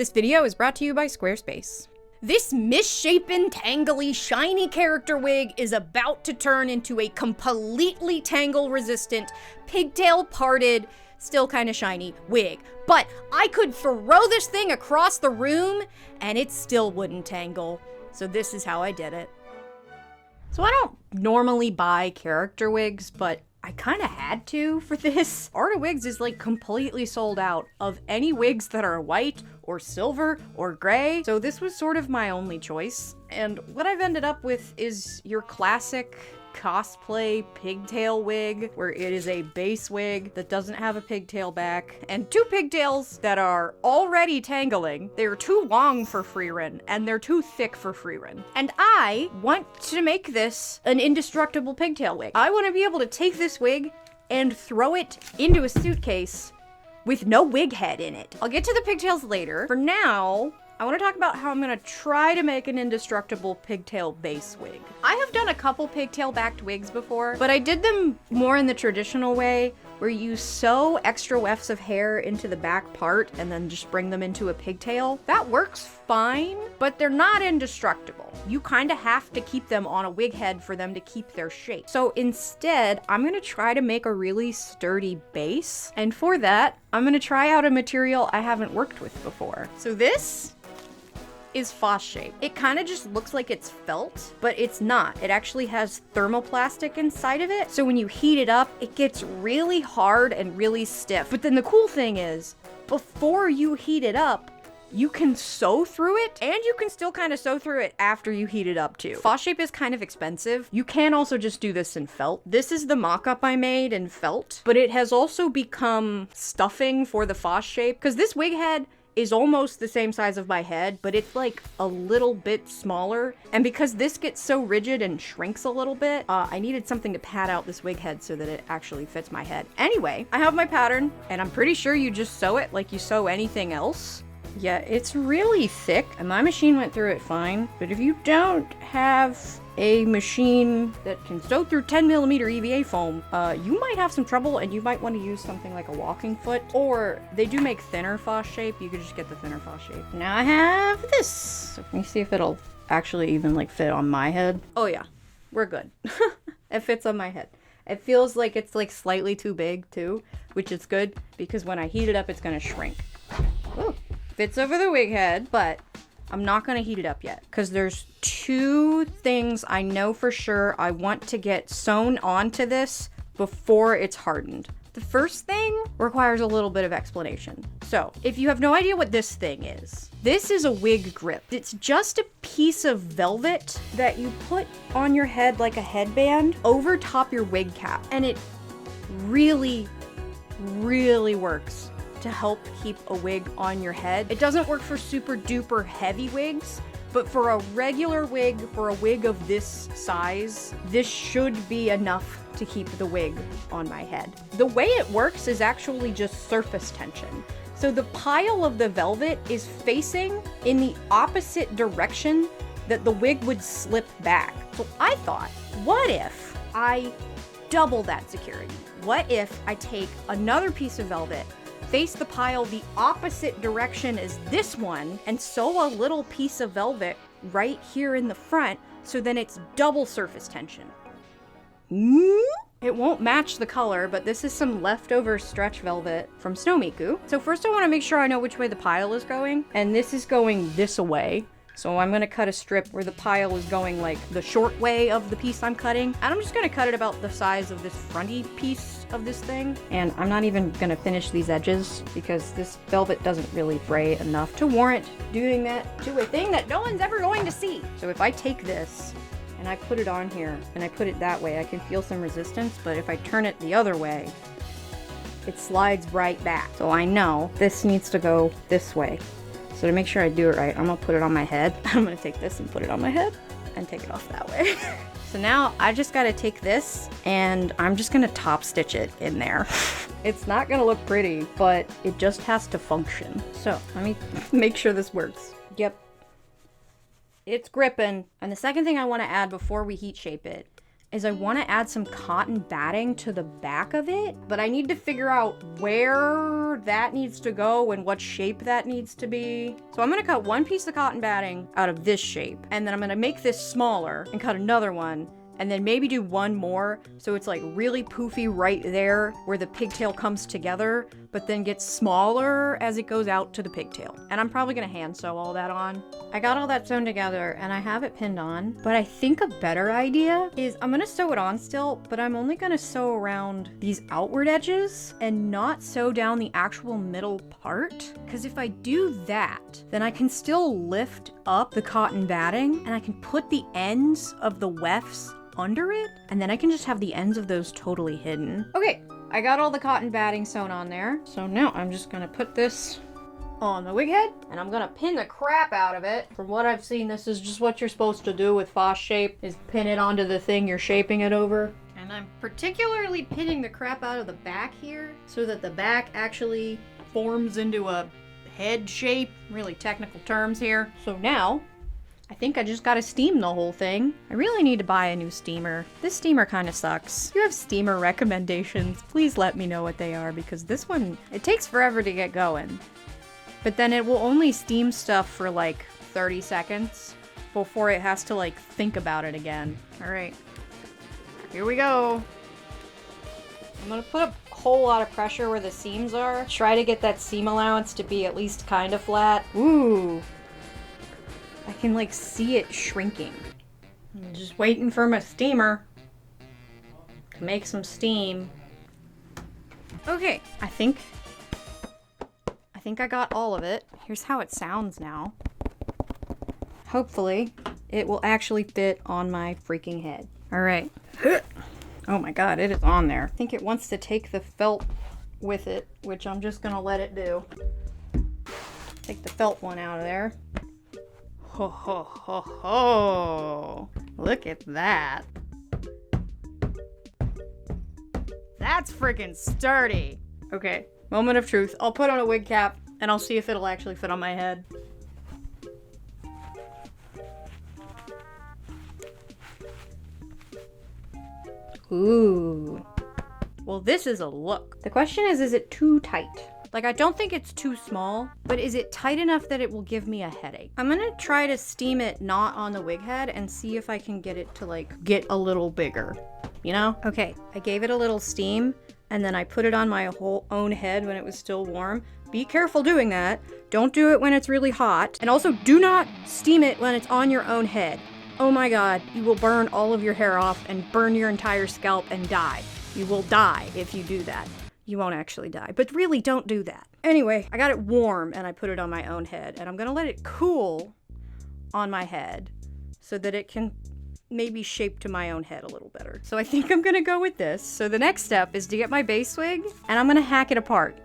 This video is brought to you by Squarespace. This misshapen, tangly, shiny character wig is about to turn into a completely tangle-resistant, pigtail-parted, still kinda shiny wig. But I could throw this thing across the room and it still wouldn't tangle. So this is how I did it. So I don't normally buy character wigs, but I kind of had to for this. Art of Wigs is like completely sold out of any wigs that are white or silver or gray. So this was sort of my only choice. And what I've ended up with is your classic cosplay pigtail wig, where it is a base wig that doesn't have a pigtail back and two pigtails that are already tangling. They're too long for freerun and they're too thick for freerun. And I want to make this an indestructible pigtail wig. I want to be able to take this wig and throw it into a suitcase with no wig head in it. I'll get to the pigtails later. For now, I want to talk about how I'm going to try to make an indestructible pigtail base wig. I have done a couple pigtail backed wigs before, but I did them more in the traditional way, where you sew extra wefts of hair into the back part and then just bring them into a pigtail. That works fine, but they're not indestructible. You kind of have to keep them on a wig head for them to keep their shape. So instead, I'm going to try to make a really sturdy base. And for that, I'm going to try out a material I haven't worked with before. So this is Foss shape. It kind of just looks like it's felt, but it's not. It actually has thermoplastic inside of it. So when you heat it up, it gets really hard and really stiff. But then the cool thing is, before you heat it up, you can sew through it, and you can still kind of sew through it after you heat it up too. Foss shape is kind of expensive. You can also just do this in felt. This is the mock-up I made in felt, but it has also become stuffing for the Foss shape, because this wig head is almost the same size of my head, but it's like a little bit smaller. And because this gets so rigid and shrinks a little bit, I needed something to pad out this wig head so that it actually fits my head. Anyway, I have my pattern, and I'm pretty sure you just sew it like you sew anything else. Yeah, it's really thick, and my machine went through it fine. But if you don't have a machine that can sew through 10mm EVA foam, you might have some trouble, and you might want to use something like a walking foot, or they do make thinner Foss shape. You could just get the thinner Foss shape. Now I have this. So let me see if it'll actually even like fit on my head. Oh yeah, we're good. It fits on my head. It feels like it's like slightly too big too, which is good because when I heat it up, it's gonna shrink. Ooh. Fits over the wig head, but I'm not gonna heat it up yet because there's two things I know for sure I want to get sewn onto this before it's hardened. The first thing requires a little bit of explanation. So if you have no idea what this thing is, this is a wig grip. It's just a piece of velvet that you put on your head like a headband over top your wig cap. And it really, really works to help keep a wig on your head. It doesn't work for super duper heavy wigs, but for a regular wig, for a wig of this size, this should be enough to keep the wig on my head. The way it works is actually just surface tension. So the pile of the velvet is facing in the opposite direction that the wig would slip back. So I thought, what if I double that security? What if I take another piece of velvet, face the pile the opposite direction as this one, and sew a little piece of velvet right here in the front, so then it's double surface tension. It won't match the color, but this is some leftover stretch velvet from Snow Miku. So first I want to make sure I know which way the pile is going, and this is going this way. So I'm gonna cut a strip where the pile is going like the short way of the piece I'm cutting. And I'm just gonna cut it about the size of this fronty piece of this thing. And I'm not even gonna finish these edges because this velvet doesn't really fray enough to warrant doing that to a thing that no one's ever going to see. So if I take this and I put it on here and I put it that way, I can feel some resistance, but if I turn it the other way, it slides right back. So I know this needs to go this way. So to make sure I do it right, I'm gonna put it on my head. I'm gonna take this and put it on my head and take it off that way. So now I just gotta take this and I'm just gonna top stitch it in there. It's not gonna look pretty, but it just has to function. So let me make sure this works. Yep. It's gripping. And the second thing I wanna add before we heat shape it is I want to add some cotton batting to the back of it, but I need to figure out where where that needs to go and what shape that needs to be. So I'm gonna cut one piece of cotton batting out of this shape, and then I'm gonna make this smaller and cut another one, and then maybe do one more so it's like really poofy right there where the pigtail comes together, but then gets smaller as it goes out to the pigtail. And I'm probably gonna hand sew all that on. I got all that sewn together and I have it pinned on, but I think a better idea is I'm gonna sew it on still, but I'm only gonna sew around these outward edges and not sew down the actual middle part. Because if I do that, then I can still lift up the cotton batting and I can put the ends of the wefts under it, and then I can just have the ends of those totally hidden. Okay, I got all the cotton batting sewn on there. So now I'm just gonna put this on the wig head, and I'm gonna pin the crap out of it. From what I've seen, this is just what you're supposed to do with Foss shape, is pin it onto the thing you're shaping it over. And I'm particularly pinning the crap out of the back here, so that the back actually forms into a head shape. Really technical terms here. So now, I think I just gotta steam the whole thing. I really need to buy a new steamer. This steamer kind of sucks. If you have steamer recommendations, please let me know what they are, because this one, it takes forever to get going. But then it will only steam stuff for like 30 seconds before it has to like think about it again. All right, here we go. I'm gonna put a whole lot of pressure where the seams are. Try to get that seam allowance to be at least kind of flat. Ooh. I can like see it shrinking. I'm just waiting for my steamer to make some steam. Okay, I think I got all of it. Here's how it sounds now. Hopefully, it will actually fit on my freaking head. All right. Oh my God, it is on there. I think it wants to take the felt with it, which I'm just gonna let it do. Take the felt one out of there. Ho ho ho ho! Look at that. That's freaking sturdy. Okay, moment of truth. I'll put on a wig cap and I'll see if it'll actually fit on my head. Ooh. Well, this is a look. The question is it too tight? Like, I don't think it's too small, but is it tight enough that it will give me a headache? I'm gonna try to steam it not on the wig head and see if I can get it to like get a little bigger, you know? Okay, I gave it a little steam and then I put it on my whole own head when it was still warm. Be careful doing that. Don't do it when it's really hot. And also do not steam it when it's on your own head. Oh my God, you will burn all of your hair off and burn your entire scalp and die. You will die if you do that. You won't actually die, but really don't do that. Anyway, I got it warm and I put it on my own head, and I'm gonna let it cool on my head so that it can maybe shape to my own head a little better. So I think I'm gonna go with this. So the next step is to get my base wig and I'm gonna hack it apart.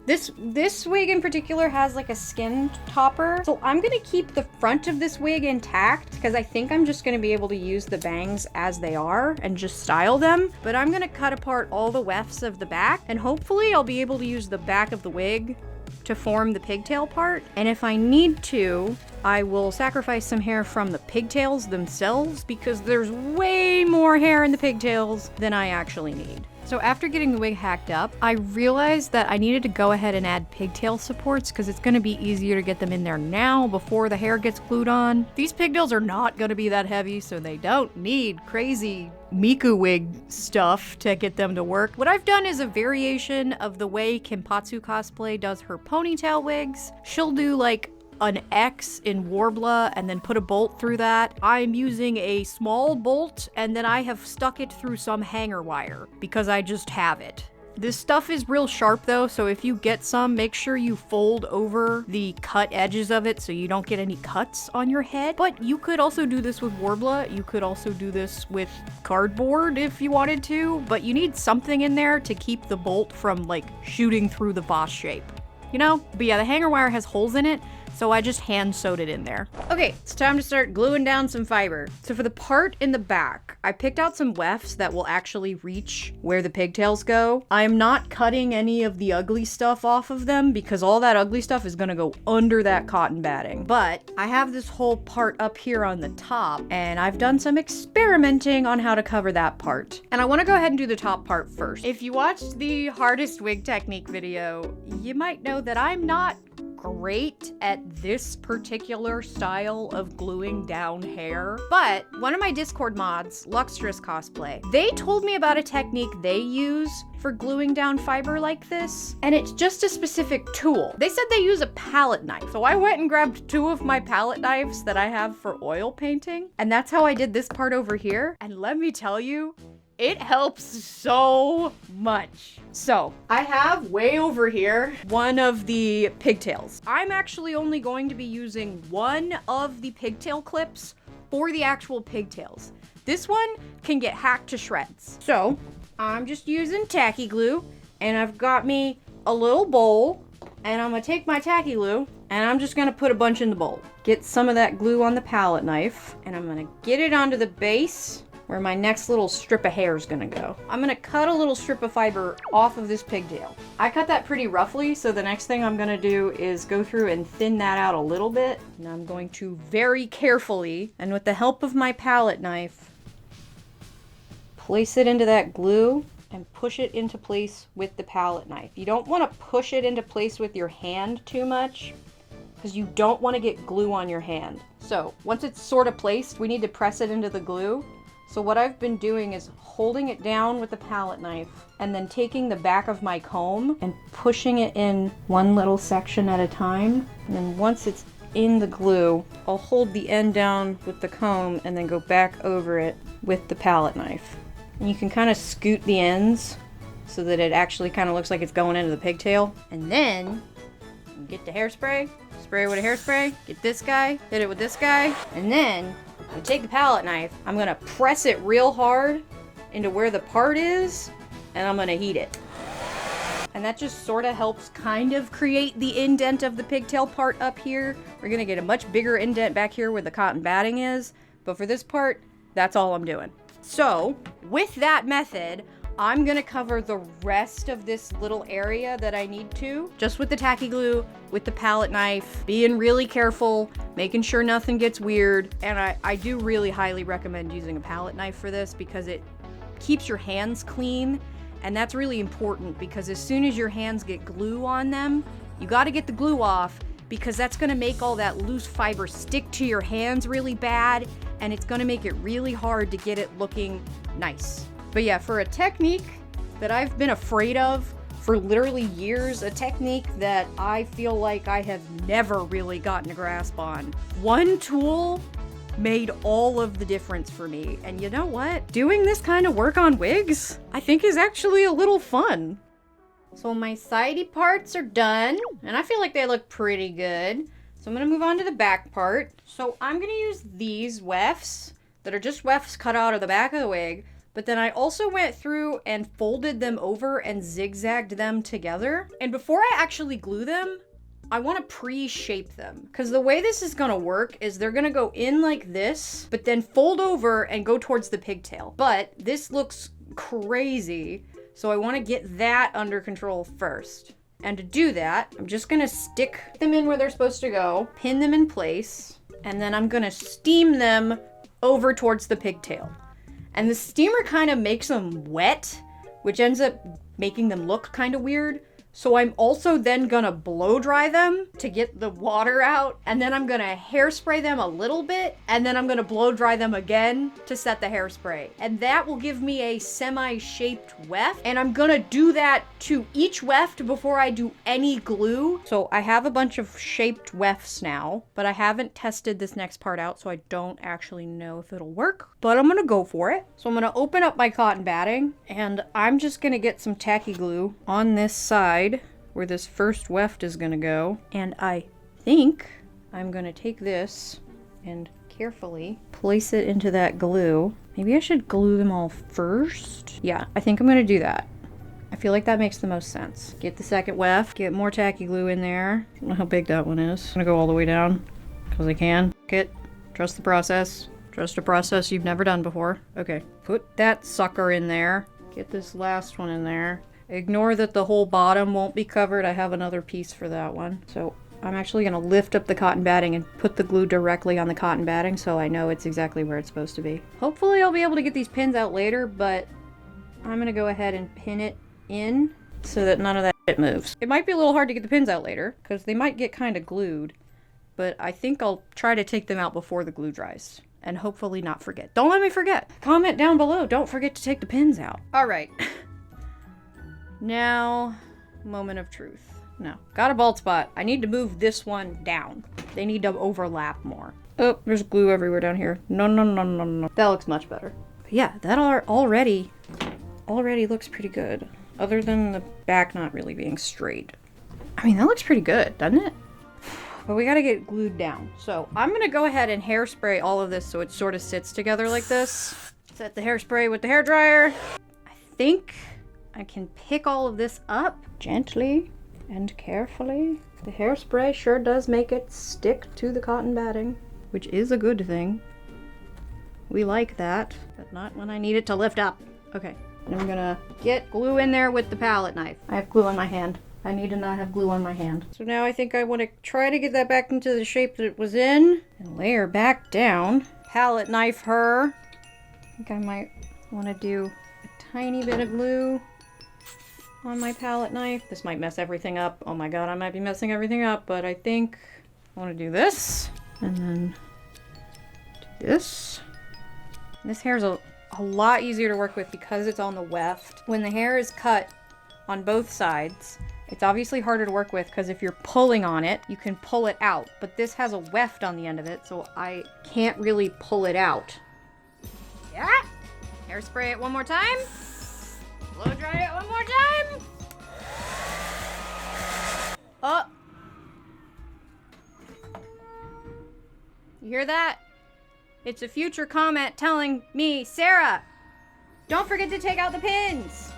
This wig in particular has like a skin topper. So I'm gonna keep the front of this wig intact because I think I'm just gonna be able to use the bangs as they are and just style them. But I'm gonna cut apart all the wefts of the back and hopefully I'll be able to use the back of the wig to form the pigtail part. And if I need to, I will sacrifice some hair from the pigtails themselves because there's way more hair in the pigtails than I actually need. So after getting the wig hacked up, I realized that I needed to go ahead and add pigtail supports because it's going to be easier to get them in there now before the hair gets glued on. These pigtails are not going to be that heavy, so they don't need crazy Miku wig stuff to get them to work. What I've done is a variation of the way Kimpatsu Cosplay does her ponytail wigs. She'll do like an X in Warbler and then put a bolt through that. I'm using a small bolt and then I have stuck it through some hanger wire because I just have it. This stuff is real sharp though, so if you get some, make sure you fold over the cut edges of it so you don't get any cuts on your head. But you could also do this with Warbler. You could also do this with cardboard if you wanted to, but you need something in there to keep the bolt from like shooting through the boss shape. You know? But yeah, the hanger wire has holes in it, so I just hand sewed it in there. Okay, it's time to start gluing down some fiber. So for the part in the back, I picked out some wefts that will actually reach where the pigtails go. I'm not cutting any of the ugly stuff off of them because all that ugly stuff is gonna go under that cotton batting. But I have this whole part up here on the top, and I've done some experimenting on how to cover that part. And I wanna go ahead and do the top part first. If you watched the hardest wig technique video, you might know that I'm not great at this particular style of gluing down hair, but one of my Discord mods, Luxtrous Cosplay, they told me about a technique they use for gluing down fiber like this, and it's just a specific tool. They said they use a palette knife, so I went and grabbed 2 of my palette knives that I have for oil painting, and that's how I did this part over here, and let me tell you, it helps so much. So I have way over here one of the pigtails. I'm actually only going to be using one of the pigtail clips for the actual pigtails. This one can get hacked to shreds. So I'm just using tacky glue, and I've got me a little bowl, and I'm gonna take my tacky glue and I'm just gonna put a bunch in the bowl. Get some of that glue on the palette knife, and I'm gonna get it onto the base where my next little strip of hair is gonna go. I'm gonna cut a little strip of fiber off of this pigtail. I cut that pretty roughly, so the next thing I'm gonna do is go through and thin that out a little bit. And I'm going to very carefully, and with the help of my palette knife, place it into that glue and push it into place with the palette knife. You don't wanna push it into place with your hand too much, because you don't wanna get glue on your hand. So once it's sort of placed, we need to press it into the glue. So what I've been doing is holding it down with the palette knife and then taking the back of my comb and pushing it in one little section at a time. And then once it's in the glue, I'll hold the end down with the comb and then go back over it with the palette knife. And you can kind of scoot the ends so that it actually kind of looks like it's going into the pigtail. And then get the hairspray, spray it with a hairspray, get this guy, hit it with this guy, and then I take the palette knife, I'm gonna press it real hard into where the part is, and I'm gonna heat it. And that just sort of helps kind of create the indent of the pigtail part up here. We're gonna get a much bigger indent back here where the cotton batting is, but for this part, that's all I'm doing. So, with that method, I'm gonna cover the rest of this little area that I need to, just with the tacky glue, with the palette knife, being really careful, making sure nothing gets weird. And I do really highly recommend using a palette knife for this because it keeps your hands clean. And that's really important because as soon as your hands get glue on them, you gotta get the glue off because that's gonna make all that loose fiber stick to your hands really bad, and it's gonna make it really hard to get it looking nice. But yeah, for a technique that I've been afraid of for literally years, a technique that I feel like I have never really gotten a grasp on, one tool made all of the difference for me. And you know what? Doing this kind of work on wigs, I think is actually a little fun. So my sidey parts are done, and I feel like they look pretty good. So I'm gonna move on to the back part. So I'm gonna use these wefts that are just wefts cut out of the back of the wig. But then I also went through and folded them over and zigzagged them together. And before I actually glue them, I want to pre-shape them. Because the way this is going to work is they're going to go in like this, but then fold over and go towards the pigtail. But this looks crazy, so I want to get that under control first. And to do that, I'm just going to stick them in where they're supposed to go, pin them in place, and then I'm going to steam them over towards the pigtail. And the steamer kind of makes them wet, which ends up making them look kind of weird. So I'm also then gonna blow dry them to get the water out, and then I'm gonna hairspray them a little bit, and then I'm gonna blow dry them again to set the hairspray. And that will give me a semi-shaped weft, and I'm gonna do that to each weft before I do any glue. So I have a bunch of shaped wefts now, but I haven't tested this next part out, so I don't actually know if it'll work, but I'm gonna go for it. So I'm gonna open up my cotton batting, and I'm just gonna get some tacky glue on this side where this first weft is gonna go, and I think I'm gonna take this and carefully place it into that glue. Maybe I should glue them all first. Yeah, I think I'm gonna do that. I feel like that makes the most sense. Get the second weft, get more tacky glue in there. I don't know how big that one is. I'm gonna go all the way down, because I can. Trust the process. Trust a process you've never done before. Okay, put that sucker in there. Get this last one in there. Ignore that the whole bottom won't be covered. I have another piece for that one. So I'm actually gonna lift up the cotton batting and put the glue directly on the cotton batting so I know it's exactly where it's supposed to be. Hopefully I'll be able to get these pins out later, but I'm gonna go ahead and pin it in so that none of that shit moves. It might be a little hard to get the pins out later because they might get kind of glued, but I think I'll try to take them out before the glue dries and hopefully not forget. Don't let me forget. Comment down below. Don't forget to take the pins out. All right. Now, moment of truth. No, got a bald spot. I need to move this one down. They need to overlap more. Oh, there's glue everywhere down here. No. That looks much better. But yeah, that already looks pretty good. Other than the back not really being straight. I mean, that looks pretty good, doesn't it? But we gotta get glued down. So I'm gonna go ahead and hairspray all of this so it sort of sits together like this. Set the hairspray with the hairdryer. I think I can pick all of this up gently and carefully. The hairspray sure does make it stick to the cotton batting, which is a good thing. We like that, but not when I need it to lift up. Okay, and I'm gonna get glue in there with the palette knife. I have glue in my hand. I need to not have glue on my hand. So now I think I want to try to get that back into the shape that it was in and lay her back down. Palette knife her. I think I might want to do a tiny bit of glue on my palette knife. This might mess everything up. Oh my god, I might be messing everything up, but I think I want to do this and then do this. And this hair is a lot easier to work with because it's on the weft. When the hair is cut on both sides, it's obviously harder to work with because if you're pulling on it, you can pull it out. But this has a weft on the end of it, so I can't really pull it out. Yeah! Hairspray it one more time. Blow dry it one more time. Oh! You hear that? It's a future comment telling me, Sarah, don't forget to take out the pins.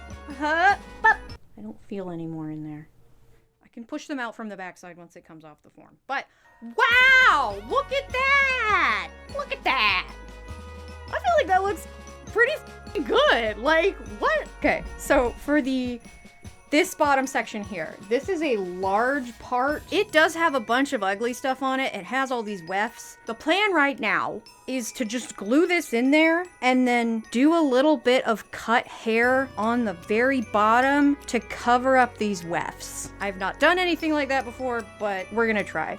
I don't feel any more in there. I can push them out from the backside once it comes off the form. But, wow! Look at that! Look at that! I feel like that looks pretty good. Like, what? Okay, so for this bottom section here, this is a large part. It does have a bunch of ugly stuff on it. It has all these wefts. The plan right now is to just glue this in there and then do a little bit of cut hair on the very bottom to cover up these wefts. I've not done anything like that before, but we're gonna try.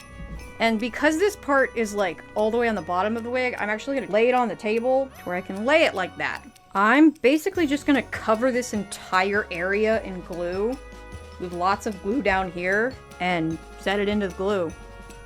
And because this part is like all the way on the bottom of the wig, I'm actually gonna lay it on the table where I can lay it like that. I'm basically just gonna cover this entire area in glue with lots of glue down here and set it into the glue.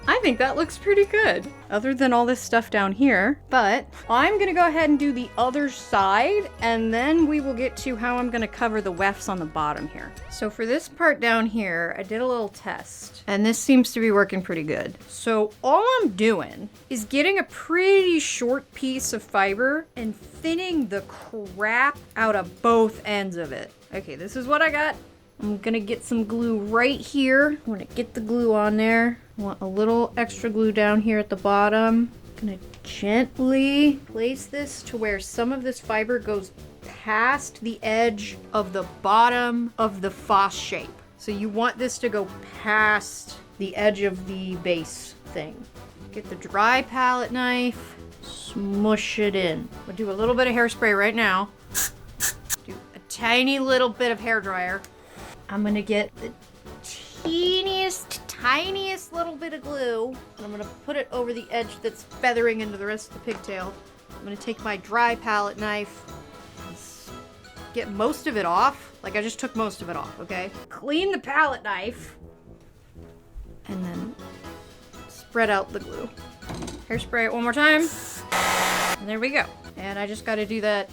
I think that looks pretty good, other than all this stuff down here. But I'm gonna go ahead and do the other side, and then we will get to how I'm gonna cover the wefts on the bottom here. So for this part down here, I did a little test, and this seems to be working pretty good. So all I'm doing is getting a pretty short piece of fiber and thinning the crap out of both ends of it. Okay, this is what I got. I'm gonna get some glue right here. I'm gonna get the glue on there. I want a little extra glue down here at the bottom. I'm gonna gently place this to where some of this fiber goes past the edge of the bottom of the foss shape. So you want this to go past the edge of the base thing. Get the dry palette knife, smush it in. We'll do a little bit of hairspray right now. Do a tiny little bit of hairdryer. I'm gonna get the teeniest, tiniest little bit of glue, and I'm gonna put it over the edge that's feathering into the rest of the pigtail. I'm gonna take my dry palette knife and get most of it off. Like, I just took most of it off, okay? Clean the palette knife, and then spread out the glue. Hairspray it one more time, and there we go. And I just gotta do that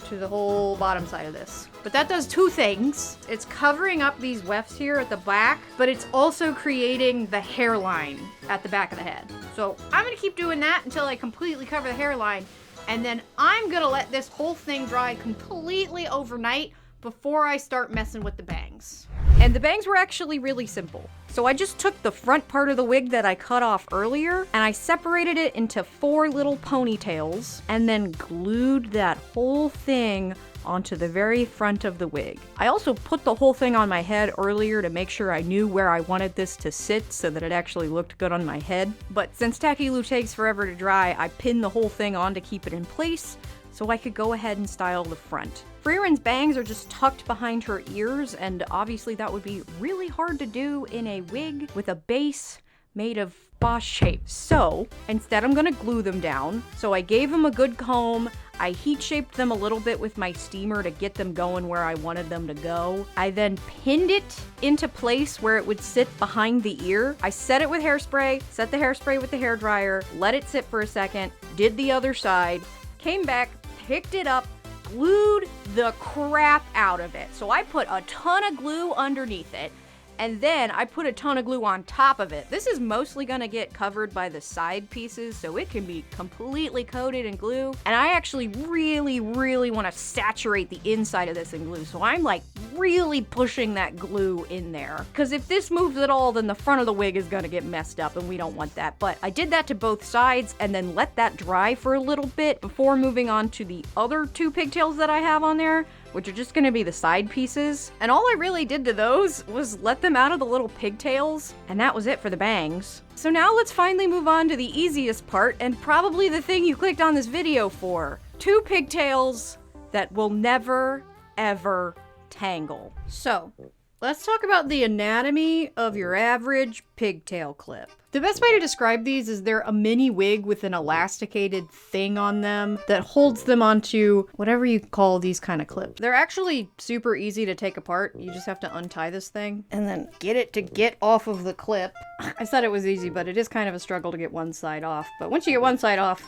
to the whole bottom side of this. But that does two things. It's covering up these wefts here at the back, but it's also creating the hairline at the back of the head. So I'm gonna keep doing that until I completely cover the hairline, and then I'm gonna let this whole thing dry completely overnight before I start messing with the bangs. And the bangs were actually really simple. So I just took the front part of the wig that I cut off earlier, and I separated it into 4 little ponytails, and then glued that whole thing onto the very front of the wig. I also put the whole thing on my head earlier to make sure I knew where I wanted this to sit so that it actually looked good on my head. But since tacky glue takes forever to dry, I pinned the whole thing on to keep it in place so I could go ahead and style the front. Freeren's bangs are just tucked behind her ears, and obviously that would be really hard to do in a wig with a base made of boss shape. So instead I'm gonna glue them down. So I gave them a good comb. I heat shaped them a little bit with my steamer to get them going where I wanted them to go. I then pinned it into place where it would sit behind the ear. I set it with hairspray, set the hairspray with the hairdryer, let it sit for a second, did the other side, came back, picked it up, glued the crap out of it. So I put a ton of glue underneath it, and then I put a ton of glue on top of it. This is mostly gonna get covered by the side pieces, so it can be completely coated in glue. And I actually really wanna saturate the inside of this in glue, so I'm like really pushing that glue in there. Because if this moves at all, then the front of the wig is gonna get messed up, and we don't want that. But I did that to both sides, and then let that dry for a little bit before moving on to the other 2 pigtails that I have on there, which are just gonna be the side pieces. And all I really did to those was let them out of the little pigtails, and that was it for the bangs. So now let's finally move on to the easiest part, and probably the thing you clicked on this video for. 2 pigtails that will never, ever tangle. So, let's talk about the anatomy of your average pigtail clip. The best way to describe these is they're a mini wig with an elasticated thing on them that holds them onto whatever you call these kind of clips. They're actually super easy to take apart. You just have to untie this thing and then get it to get off of the clip. I said it was easy, but it is kind of a struggle to get one side off. But once you get one side off,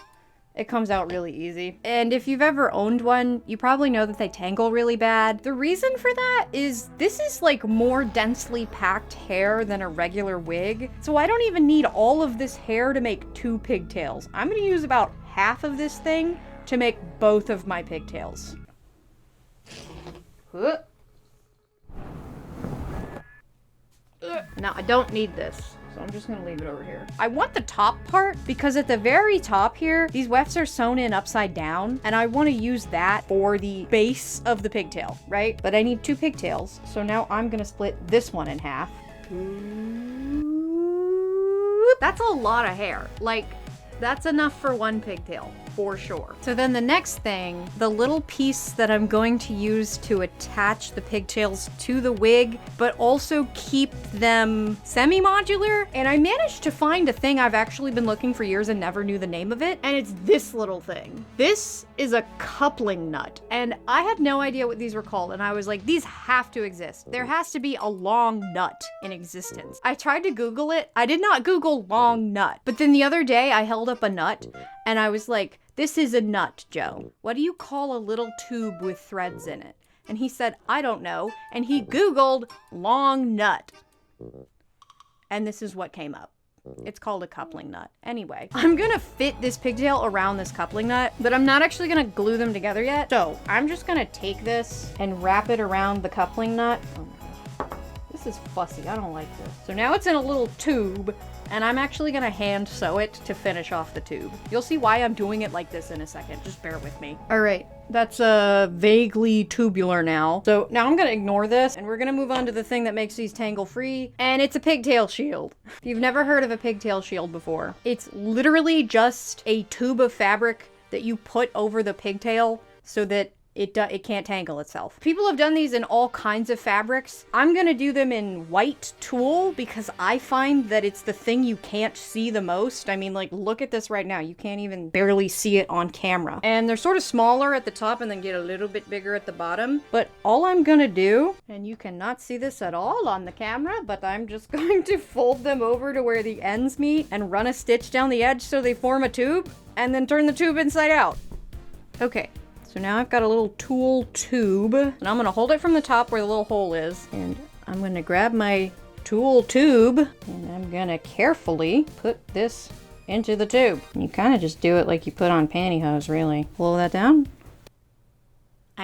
it comes out really easy. And if you've ever owned one, you probably know that they tangle really bad. The reason for that is this is like more densely packed hair than a regular wig. So I don't even need all of this hair to make 2 pigtails. I'm gonna use about half of this thing to make both of my pigtails. Now I don't need this, so I'm just gonna leave it over here. I want the top part because at the very top here, these wefts are sewn in upside down, and I want to use that for the base of the pigtail, right? But I need 2 pigtails, so now I'm gonna split this one in half. That's a lot of hair. Like, that's enough for 1 pigtail, for sure. So then the next thing, the little piece that I'm going to use to attach the pigtails to the wig, but also keep them semi-modular. And I managed to find a thing I've actually been looking for years and never knew the name of it. And it's this little thing. This is a coupling nut. And I had no idea what these were called. And I was like, these have to exist. There has to be a long nut in existence. I tried to Google it. I did not Google long nut. But then the other day I held up a nut and I was like, this is a nut, Joe. What do you call a little tube with threads in it? And he said, I don't know. And he Googled long nut. And this is what came up. It's called a coupling nut. Anyway, I'm gonna fit this pigtail around this coupling nut, but I'm not actually gonna glue them together yet. So I'm just gonna take this and wrap it around the coupling nut. Oh my gosh, this is fussy. I don't like this. So now it's in a little tube, and I'm actually gonna hand sew it to finish off the tube. You'll see why I'm doing it like this in a second. Just bear with me. All right, that's vaguely tubular now. So now I'm gonna ignore this, and we're gonna move on to the thing that makes these tangle free, and it's a pigtail shield. If you've never heard of a pigtail shield before, it's literally just a tube of fabric that you put over the pigtail so that it can't tangle itself. People have done these in all kinds of fabrics. I'm gonna do them in white tulle because I find that it's the thing you can't see the most. I mean, like, look at this right now. You can't even barely see it on camera. And they're sort of smaller at the top and then get a little bit bigger at the bottom. But all I'm gonna do, and you cannot see this at all on the camera, but I'm just going to fold them over to where the ends meet and run a stitch down the edge so they form a tube, and then turn the tube inside out. Okay. So now I've got a little tulle tube, and I'm gonna hold it from the top where the little hole is, and I'm gonna grab my tulle tube, and I'm gonna carefully put this into the tube. And you kind of just do it like you put on pantyhose, really. Blow that down.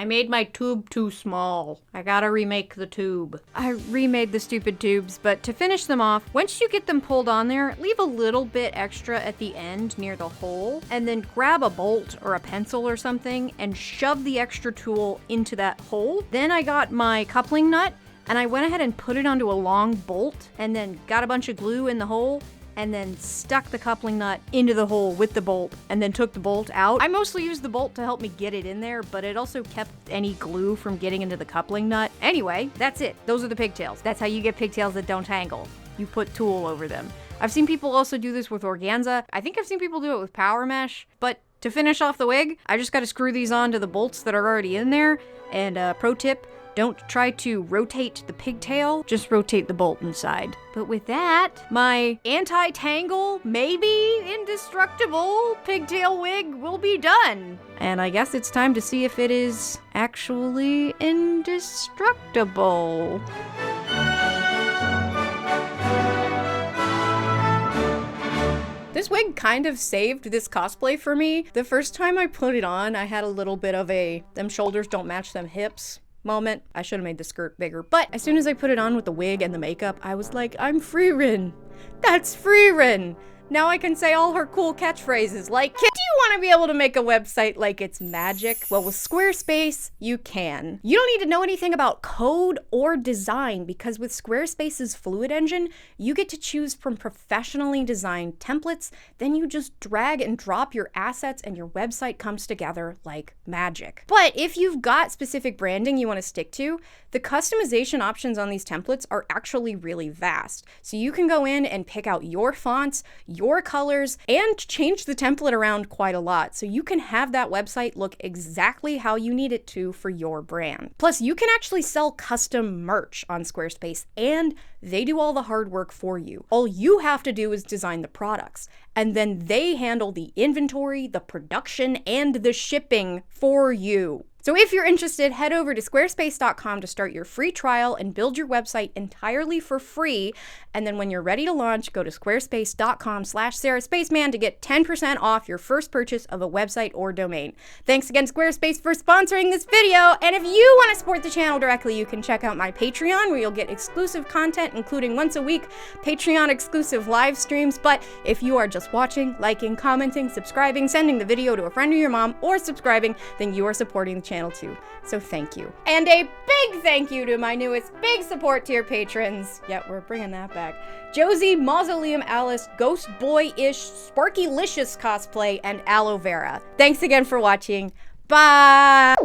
I made my tube too small. I gotta remake the tube. I remade the stupid tubes, but to finish them off, once you get them pulled on there, leave a little bit extra at the end near the hole, and then grab a bolt or a pencil or something and shove the extra tool into that hole. Then I got my coupling nut and I went ahead and put it onto a long bolt and then got a bunch of glue in the hole and then stuck the coupling nut into the hole with the bolt and then took the bolt out. I mostly used the bolt to help me get it in there, but it also kept any glue from getting into the coupling nut. Anyway, that's it. Those are the pigtails. That's how you get pigtails that don't tangle. You put tulle over them. I've seen people also do this with organza. I think I've seen people do it with power mesh, but to finish off the wig, I just gotta screw these on to the bolts that are already in there. And pro tip, don't try to rotate the pigtail, just rotate the bolt inside. But with that, my anti-tangle, maybe indestructible pigtail wig will be done. And I guess it's time to see if it is actually indestructible. This wig kind of saved this cosplay for me. The first time I put it on, I had a little bit of a them shoulders don't match them hips moment. I should have made the skirt bigger, but as soon as I put it on with the wig and the makeup, I was like, I'm Freerin. That's Freerin. Now I can say all her cool catchphrases like, do you want to be able to make a website like it's magic? Well, with Squarespace, you can. You don't need to know anything about code or design because with Squarespace's Fluid Engine, you get to choose from professionally designed templates. Then you just drag and drop your assets and your website comes together like magic. But if you've got specific branding you want to stick to, the customization options on these templates are actually really vast. So you can go in and pick out your fonts, your colors, and change the template around quite a lot. So you can have that website look exactly how you need it to for your brand. Plus, you can actually sell custom merch on Squarespace, and they do all the hard work for you. All you have to do is design the products, and then they handle the inventory, the production, and the shipping for you. So if you're interested, head over to squarespace.com to start your free trial and build your website entirely for free. And then when you're ready to launch, go to squarespace.com/SarahSpaceman to get 10% off your first purchase of a website or domain. Thanks again, Squarespace, for sponsoring this video. And if you want to support the channel directly, you can check out my Patreon, where you'll get exclusive content, including once a week Patreon exclusive live streams. But if you are just watching, liking, commenting, subscribing, sending the video to a friend or your mom, or subscribing, then you are supporting the channel too. So thank you. And a big thank you to my newest big support tier patrons. Yeah, we're bringing that back. Josie, Mausoleum Alice, Ghost Boy-ish, Sparky-licious cosplay, and Aloe Vera. Thanks again for watching. Bye!